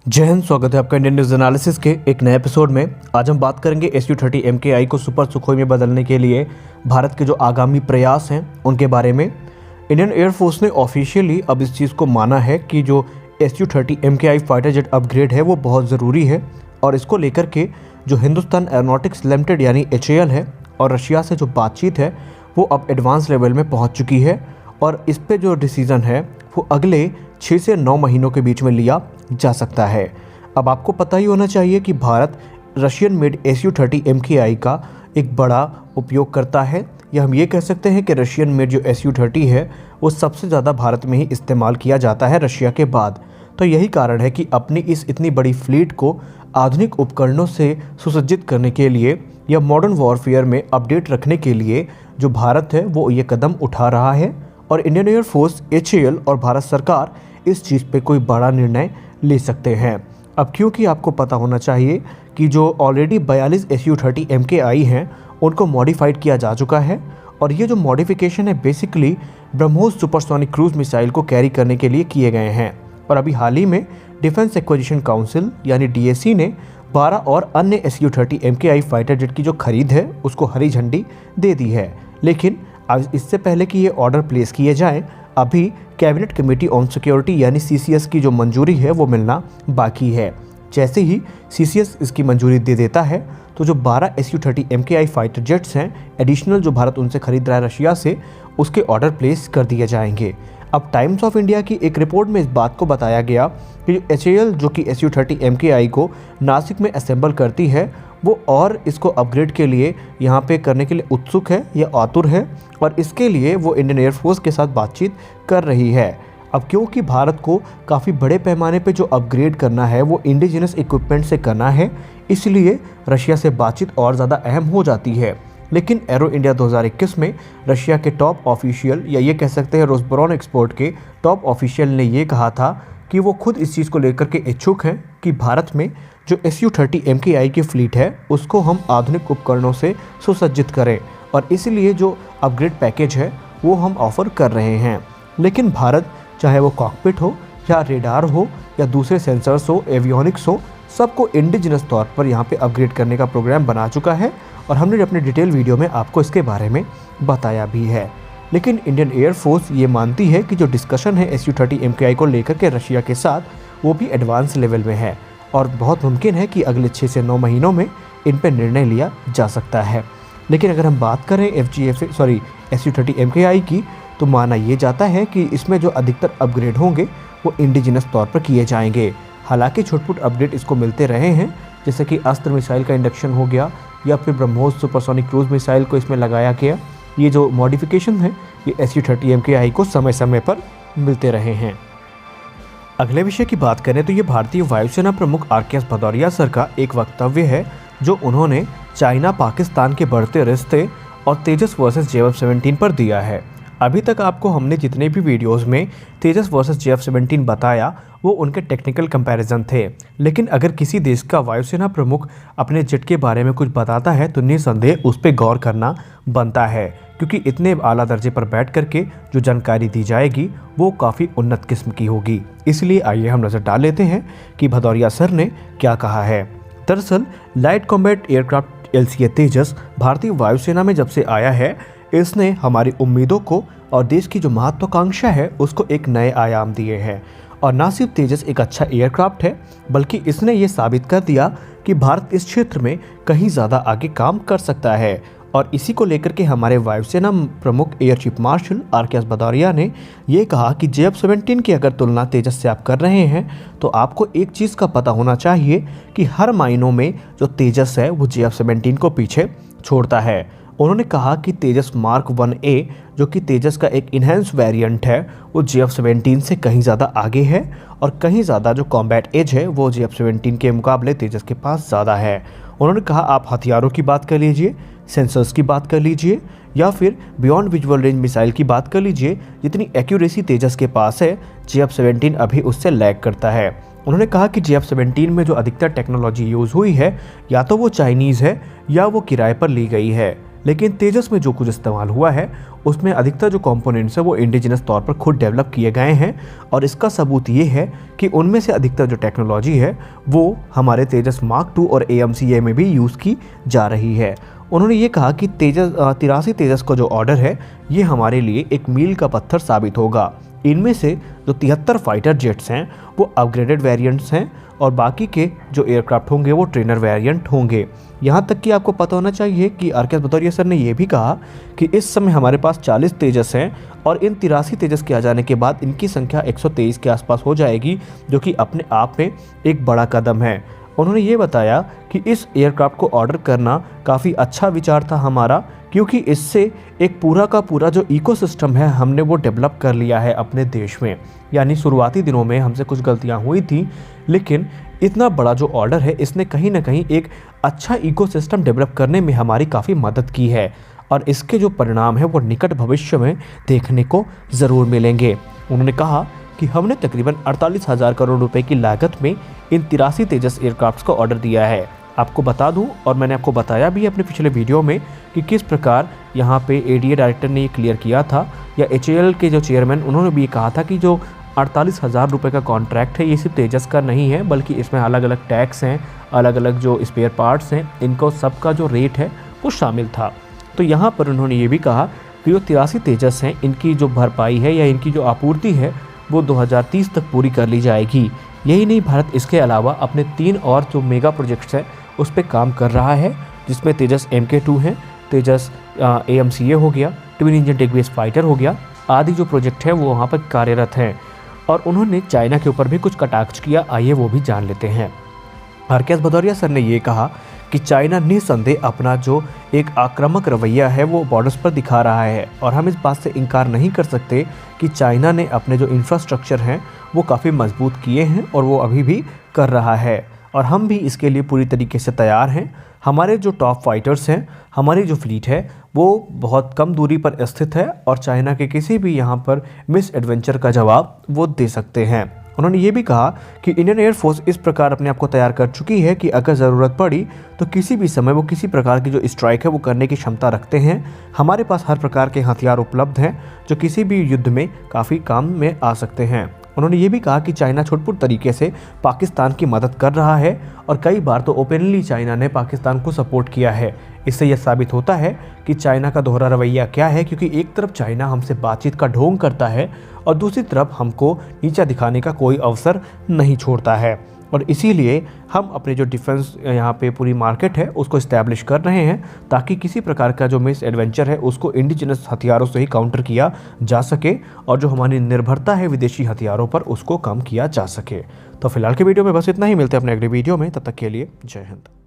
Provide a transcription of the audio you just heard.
जय हिंद। स्वागत है आपका इंडियन न्यूज एनालिसिस के एक नए एपिसोड में। आज हम बात करेंगे Su-30 MKI को सुपर सुखोई में बदलने के लिए भारत के जो आगामी प्रयास हैं उनके बारे में। इंडियन एयरफोर्स ने ऑफिशियली अब इस चीज़ को माना है कि जो Su-30 MKI fighter jet upgrade है वो बहुत ज़रूरी है, और इसको लेकर के जो हिंदुस्तान एरोनॉटिक्स लिमिटेड यानी HAL है और रशिया से जो बातचीत है वो अब एडवांस लेवल में पहुँच चुकी है, और इस पे जो डिसीज़न है वो अगले 6 से 9 महीनों के बीच में लिया जा सकता है। अब आपको पता ही होना चाहिए कि Bharat Russian made Su-30 MKI का एक बड़ा उपयोग करता है, या हम ये कह सकते हैं कि रशियन मेड जो Su-30 है वो सबसे ज़्यादा भारत में ही इस्तेमाल किया जाता है रशिया के बाद। तो यही कारण है कि अपनी इस इतनी बड़ी फ्लीट को आधुनिक उपकरणों से सुसज्जित करने के लिए या मॉडर्न वॉरफेयर में अपडेट रखने के लिए जो भारत है वो ये कदम उठा रहा है, और इंडियन एयरफोर्स, HAL और भारत सरकार इस चीज़ पे कोई बड़ा निर्णय ले सकते हैं। अब क्योंकि आपको पता होना चाहिए कि जो ऑलरेडी 42 Su-30 MKI हैं उनको मॉडिफाइड किया जा चुका है, और ये जो मॉडिफिकेशन है basically BrahMos supersonic cruise missile को कैरी करने के लिए किए गए हैं। और अभी हाल ही में डिफेंस एक्विजिशन काउंसिल यानी DAC ने 12 और अन्य Su-30 MKI फाइटर जेट की जो खरीद है उसको हरी झंडी दे दी है। लेकिन इससे पहले कि ये ऑर्डर प्लेस किए जाएं, अभी कैबिनेट कमेटी ऑन सिक्योरिटी यानी CCS की जो मंजूरी है वो मिलना बाकी है। जैसे ही CCS इसकी मंजूरी दे देता है तो जो 12 Su-30 MKI फाइटर जेट्स हैं एडिशनल जो भारत उनसे खरीद रहा है रशिया से, उसके ऑर्डर प्लेस कर दिए जाएंगे। अब टाइम्स ऑफ इंडिया की एक रिपोर्ट में इस बात को बताया गया कि HAL जो कि Su-30 MKI को नासिक में असेंबल करती है वो और इसको अपग्रेड के लिए यहाँ पे करने के लिए उत्सुक है या आतुर है, और इसके लिए वो इंडियन एयरफोर्स के साथ बातचीत कर रही है। अब क्योंकि भारत को काफ़ी बड़े पैमाने पे जो अपग्रेड करना है वो इंडिजिनस इक्विपमेंट से करना है, इसलिए रशिया से बातचीत और ज़्यादा अहम हो जाती है। लेकिन एरो इंडिया 2021 में रशिया के टॉप ऑफिशियल, या ये कह सकते हैं रोसबोरोन एक्सपोर्ट के टॉप ऑफिशियल ने ये कहा था कि वो खुद इस चीज़ को लेकर के इच्छुक हैं कि भारत में जो Su-30 MKI की फ्लीट है उसको हम आधुनिक उपकरणों से सुसज्जित करें, और इसीलिए जो अपग्रेड पैकेज है वो हम ऑफ़र कर रहे हैं। लेकिन भारत चाहे वो कॉकपिट हो या रेडार हो या दूसरे सेंसर्स हो, एवियोनिक्स हो, सबको इंडिजिनस तौर पर यहाँ पे अपग्रेड करने का प्रोग्राम बना चुका है, और हमने अपने डिटेल वीडियो में आपको इसके बारे में बताया भी है। लेकिन इंडियन एयरफोर्स ये मानती है कि जो डिस्कशन है Su-30 MKI को लेकर के रशिया के साथ वो भी एडवांस लेवल में है, और बहुत मुमकिन है कि अगले 6 से 9 महीनों में इन पर निर्णय लिया जा सकता है। लेकिन अगर हम बात करें Su-30 MKI की, तो माना ये जाता है कि इसमें जो अधिकतर अपग्रेड होंगे वो इंडिजिनस तौर पर किए जाएंगे। हालांकि छोट-मोट अपडेट इसको मिलते रहे हैं, जैसे कि अस्त्र मिसाइल का इंडक्शन हो गया या फिर ब्रह्मोस सुपरसोनिक क्रूज मिसाइल को इसमें लगाया गया। ये जो मॉडिफिकेशन है ये Su-30 MKI को समय समय पर मिलते रहे हैं। अगले विषय की बात करें तो ये भारतीय वायुसेना प्रमुख RKS भदौरिया सर का एक वक्तव्य है जो उन्होंने चाइना पाकिस्तान के बढ़ते रिश्ते और तेजस वर्सेस JF-17 पर दिया है। अभी तक आपको हमने जितने भी वीडियोस में तेजस वर्सेस JF-17 बताया वो उनके टेक्निकल कंपैरिजन थे, लेकिन अगर किसी देश का वायुसेना प्रमुख अपने जेट के बारे में कुछ बताता है तो निसंदेह उस पर गौर करना बनता है, क्योंकि इतने आला दर्जे पर बैठ करके जो जानकारी दी जाएगी वो काफ़ी उन्नत किस्म की होगी। इसलिए आइए हम नज़र डाल लेते हैं कि भदौरिया सर ने क्या कहा है। दरअसल लाइट कॉम्बैट एयरक्राफ्ट LCA तेजस भारतीय वायुसेना में जब से आया है, इसने हमारी उम्मीदों को और देश की जो महत्वाकांक्षा है उसको एक नए आयाम दिए हैं। और ना सिर्फ तेजस एक अच्छा एयरक्राफ्ट है, बल्कि इसने ये साबित कर दिया कि भारत इस क्षेत्र में कहीं ज़्यादा आगे काम कर सकता है। और इसी को लेकर के हमारे वायुसेना प्रमुख air chief marshal RKS Bhadauria ने ये कहा कि JF-17 की अगर तुलना तेजस से आप कर रहे हैं तो आपको एक चीज़ का पता होना चाहिए कि हर मायनों में जो तेजस है वो JF-17 को पीछे छोड़ता है। उन्होंने कहा कि तेजस मार्क 1A जो कि तेजस का एक इन्हेंस वेरिएंट है वो JF-17 से कहीं ज़्यादा आगे है, और कहीं ज़्यादा जो कॉम्बैट एज है वो JF-17 के मुकाबले तेजस के पास ज़्यादा है। उन्होंने कहा आप हथियारों की बात कर लीजिए, सेंसर्स की बात कर लीजिए, या फिर बियॉन्ड विजुअल रेंज मिसाइल की बात कर लीजिए, जितनी एक्यूरेसी तेजस के पास है JF-17 अभी उससे लैग करता है। उन्होंने कहा कि JF-17 में जो अधिकतर टेक्नोलॉजी यूज़ हुई है या तो वो चाइनीज़ है या वो किराए पर ली गई है। लेकिन तेजस में जो कुछ इस्तेमाल हुआ है उसमें अधिकतर जो कंपोनेंट्स है वो इंडिजिनस तौर पर खुद डेवलप किए गए हैं, और इसका सबूत ये है कि उनमें से अधिकतर जो टेक्नोलॉजी है वो हमारे तेजस मार्क 2 और AMCA में भी यूज़ की जा रही है। उन्होंने ये कहा कि 83 तेजस का जो ऑर्डर है ये हमारे लिए एक मील का पत्थर साबित होगा। इनमें से जो 73 फाइटर जेट्स हैं वो अपग्रेडेड वेरिएंट्स हैं, और बाकी के जो एयरक्राफ्ट होंगे वो ट्रेनर वेरिएंट होंगे। यहाँ तक कि आपको पता होना चाहिए कि RKS भदौरिया सर ने यह भी कहा कि इस समय हमारे पास 40 तेजस हैं, और इन 83 तेजस के आ जाने के बाद इनकी संख्या 123 के आसपास हो जाएगी, जो कि अपने आप में एक बड़ा कदम है। उन्होंने ये बताया कि इस एयरक्राफ्ट को ऑर्डर करना काफ़ी अच्छा विचार था हमारा, क्योंकि इससे एक पूरा का पूरा जो इकोसिस्टम है हमने वो डेवलप कर लिया है अपने देश में। यानी शुरुआती दिनों में हमसे कुछ गलतियां हुई थी, लेकिन इतना बड़ा जो ऑर्डर है इसने कहीं ना कहीं एक अच्छा इकोसिस्टम डेवलप करने में हमारी काफ़ी मदद की है, और इसके जो परिणाम है वो निकट भविष्य में देखने को ज़रूर मिलेंगे। उन्होंने कहा कि हमने तकरीबन 48,000 करोड़ रुपए की लागत में इन 83 तेजस एयरक्राफ्ट्स का ऑर्डर दिया है। आपको बता दूं, और मैंने आपको बताया भी अपने पिछले वीडियो में, कि किस प्रकार यहाँ पे ADA डायरेक्टर ने ये क्लियर किया था, या HAL के जो चेयरमैन उन्होंने भी ये कहा था कि जो 48,000 रुपये का कॉन्ट्रैक्ट है ये सिर्फ तेजस का नहीं है, बल्कि इसमें अलग अलग टैक्स हैं, अलग अलग जो स्पेयर पार्ट्स हैं, इनको सबका जो रेट है वो शामिल था। तो यहाँ पर उन्होंने ये भी कहा कि जो 83 तेजस हैं इनकी जो भरपाई है या इनकी जो आपूर्ति है वो 2030 तक पूरी कर ली जाएगी। यही नहीं, भारत इसके अलावा अपने 3 और जो मेगा प्रोजेक्ट्स हैं उस पर काम कर रहा है, जिसमें तेजस MK2 है, तेजस AMCA हो गया, twin engine deck base fighter हो गया, आदि जो प्रोजेक्ट है वो वहाँ पर कार्यरत हैं। और उन्होंने चाइना के ऊपर भी कुछ कटाक्ष किया, आइए वो भी जान लेते हैं। RKS भदौरिया सर ने ये कहा कि चाइना निस्संदेह अपना जो एक आक्रामक रवैया है वो बॉर्डर्स पर दिखा रहा है, और हम इस बात से इनकार नहीं कर सकते कि चाइना ने अपने जो इंफ्रास्ट्रक्चर हैं वो काफ़ी मजबूत किए हैं, और वो अभी भी कर रहा है, और हम भी इसके लिए पूरी तरीके से तैयार हैं। हमारे जो टॉप फाइटर्स हैं, हमारी जो फ्लीट है वो बहुत कम दूरी पर स्थित है, और चाइना के किसी भी यहाँ पर मिस एडवेंचर का जवाब वो दे सकते हैं। उन्होंने ये भी कहा कि इंडियन एयरफोर्स इस प्रकार अपने आप को तैयार कर चुकी है कि अगर ज़रूरत पड़ी तो किसी भी समय वो किसी प्रकार की जो स्ट्राइक है वो करने की क्षमता रखते हैं। हमारे पास हर प्रकार के हथियार उपलब्ध हैं जो किसी भी युद्ध में काफ़ी काम में आ सकते हैं। उन्होंने ये भी कहा कि चाइना छुटपुट तरीके से पाकिस्तान की मदद कर रहा है, और कई बार तो ओपनली चाइना ने पाकिस्तान को सपोर्ट किया है। इससे यह साबित होता है कि चाइना का दोहरा रवैया क्या है, क्योंकि एक तरफ चाइना हमसे बातचीत का ढोंग करता है और दूसरी तरफ हमको नीचा दिखाने का कोई अवसर नहीं छोड़ता है, और इसीलिए हम अपने जो डिफेंस यहाँ पे पूरी मार्केट है उसको इस्टेब्लिश कर रहे हैं, ताकि किसी प्रकार का जो मिस एडवेंचर है उसको इंडिजिनस हथियारों से ही काउंटर किया जा सके, और जो हमारी निर्भरता है विदेशी हथियारों पर उसको कम किया जा सके। तो फिलहाल के वीडियो में बस इतना ही, मिलते हैं अपने अगले वीडियो में, तब तक के लिए जय हिंद।